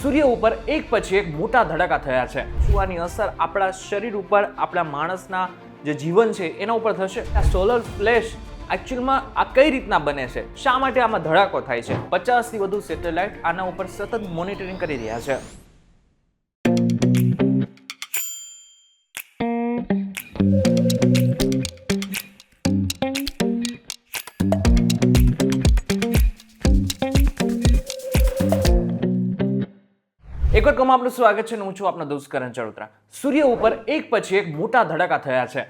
સૂર્ય ઉપર એક પછી એક મોટા ધડાકા થયા છે. શું આની અસર આપણા શરીર ઉપર, આપણા માણસના જે જીવન છે એના ઉપર થશે? આ સોલર ફ્લેશ એકચ્યુઅલમાં આ કઈ રીતના બને છે? શા માટે આમાં ધડાકો થાય છે? 50 થી વધુ સેટેલાઇટ આના ઉપર સતત મોનિટરિંગ કરી રહ્યા છે. એક વખત આપનું સ્વાગત છે. હું છું આપનો દોસ્ત કરણ ચડોતરા. સૂર્ય ઉપર એક પછી એક મોટા ધડાકા થયા છે,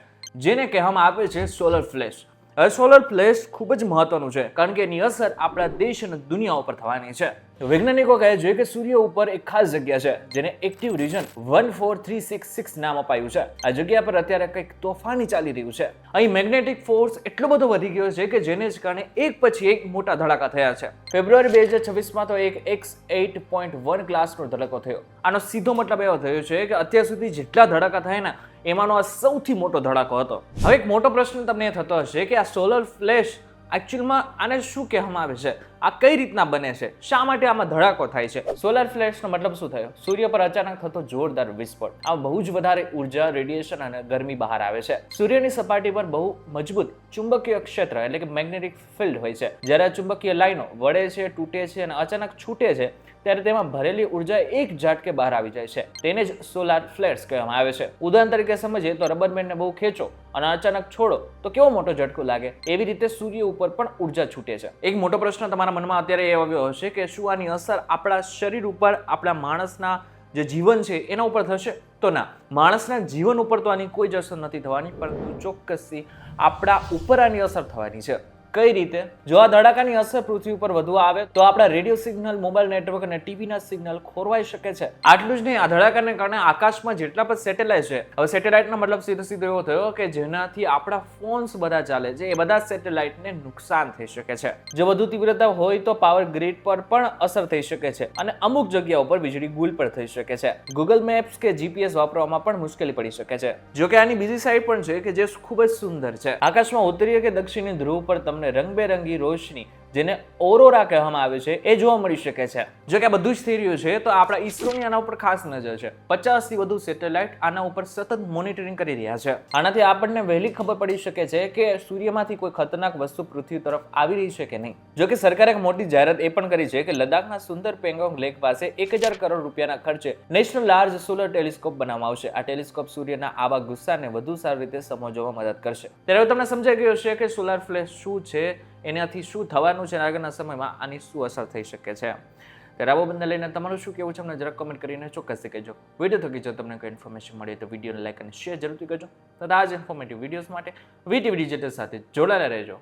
જેને કહેવામાં આવે છે સોલર ફ્લેશ. હવે સોલર ફ્લેશ ખૂબ જ મહત્વનું છે, કારણ કે એની અસર આપણા દેશ અને દુનિયા ઉપર થવાની છે. વૈજ્ઞાનિકો કહે છે કે સૂર્ય ઉપર એક ખાસ જગ્યા છે, જેને એક્ટિવ રિજન 14366 નામ અપાયું છે. આ જગ્યા પર અત્યારે કંઈક તોફાની ચાલી રહ્યું છે. અહીં મેગ્નેટિક ફોર્સ એટલો બધો વધી ગયો છે કે જેને જ કારણે એક પછી એક મોટા ધડાકા થયા છે. ફેબ્રુઆરી 2026માં તો એક X8.1 ક્લાસનો ધડાકો થયો. આનો સીધો મતલબ એવો થયો છે કે અત્યાર સુધી જેટલા ધડાકા થયા ને એમાંનો આ સૌથી મોટો ધડાકો હતો. હવે એક મોટો પ્રશ્ન તમને એ થતો હશે કે આ સોલર ફ્લેશ એકચ્યુઅલમાં આને શું કહેવામાં આવે છે? આ કઈ રીતના બને છે? શા માટે આમાં ધડાકો થાય છે? સોલર ફ્લેશનો મતલબ શું થયો? સૂર્ય પર અચાનક થતો જોરદાર વિસ્ફોટ. આ બહુ જ વધારે ઉર્જા, રેડિયેશન અને ગરમી બહાર આવે છે. સૂર્યની સપાટી પર બહુ મજબૂત ચુંબકીય ક્ષેત્ર એટલે કે મેગ્નેટિક ફિલ્ડ હોય છે. જ્યારે આ ચુંબકીય લાઈનો વળે છે, તૂટે છે અને અચાનક છૂટે છે, ત્યારે તેમાં ભરેલી ઉર્જા એક ઝાટકે બહાર આવી જાય છે. તેને જ સોલાર ફ્લેશ કહેવામાં આવે છે. ઉદાહરણ તરીકે સમજીએ તો રબર બેન્ડને બહુ ખેંચો અને અચાનક છોડો તો કેવો મોટો ઝટકો લાગે. એવી રીતે સૂર્ય ઉપર પણ ઉર્જા છૂટે છે. એક મોટો પ્રશ્ન તમારા મનમાં અત્યારે એ આવ્યો હશે કે શું આની અસર આપણા શરીર ઉપર, આપણા માણસના જે જીવન છે એના ઉપર થશે? તો ના, માણસના જીવન ઉપર તો આની કોઈ જ અસર નથી થવાની, પરંતુ ચોક્કસથી આપણા ઉપર આની અસર થવાની છે. કઈ રીતે? જો આ ધડાકાની અસર પૃથ્વી ઉપર વધુ આવે તો આપણા રેડિયો સિગ્નલ, મોબાઈલ નેટવર્ક અને ટીવીના સિગ્નલ ખોરવાઈ શકે છે. આટલું જ નહીં, આ ધડાકાને કારણે આકાશમાં જેટલા પણ સેટેલાઇટ છે, હવે સેટેલાઇટનો મતલબ સીધો એવો થયો કે જેનાથી આપણા ફોન્સ બધા ચાલે છે, એ બધા સેટેલાઇટને નુકસાન થઈ શકે છે. જો વધુ તીવ્રતા હોય તો પાવર ગ્રીડ પર પણ અસર થઈ શકે છે અને અમુક જગ્યાઓ પર વીજળી ગુલ પણ થઈ શકે છે. ગૂગલ મેપ્સ કે જીપીએસ વાપરવામાં પણ મુશ્કેલી પડી શકે છે. જો કે આની બીજી સાઈડ પણ છે કે જે ખૂબ જ સુંદર છે. આકાશમાં ઉત્તરીય કે દક્ષિણી ધ્રુવ પર તમને રંગબેરંગી રોશની, જેને ઓરોરા કહેવામાં આવે છે, એ જોવા મળી શકે છે. જો કે આ બધું જ થઈ રહ્યું છે તો આપણા ઈસરોની આના ઉપર ખાસ નજર છે. 50 થી વધુ સેટેલાઇટ આના ઉપર સતત મોનિટરિંગ કરી રહ્યા છે. આનાથી આપણને વહેલી ખબર પડી શકે છે કે સૂર્યમાંથી કોઈ ખતરનાક વસ્તુ પૃથ્વી તરફ આવી રહી છે કે નહીં. જો કે સરકારે એક મોટી જાહેરાત એ પણ કરી છે કે લદ્દાખના સુંદર પેંગોંગ લેક પાસે 1000 કરોડ રૂપિયાના ખર્ચે નેશનલ લાર્જ સોલર ટેલિસ્કોપ બનાવવામાં આવશે. આ ટેલિસ્કોપ સૂર્યના આવા ગુસ્સાને વધુ સારી રીતે સમજવામાં મદદ કરશે. ત્યારે તમને સમજાઈ ગયું હશે કે સોલર ફ્લેશ શું છે, એનાથી શું થવાનું છે, આગળના સમયમાં આની શું અસર થઈ શકે છે. ત્યારે આ બાબતને લઈને તમારું શું કહેવું છે અમને જરાક કમેન્ટ કરીને ચોક્કસથી કહેજો. વિડીયો થકી જો તમને કોઈ ઇન્ફોર્મેશન મળે તો વિડીયોને લાઈક અને શેર જરૂરથી કરજો. તો આ જ ઇન્ફોર્મેટિવ વિડીયોઝ માટે વીટીવી ડિજિટલ સાથે જોડાયેલા રહેજો.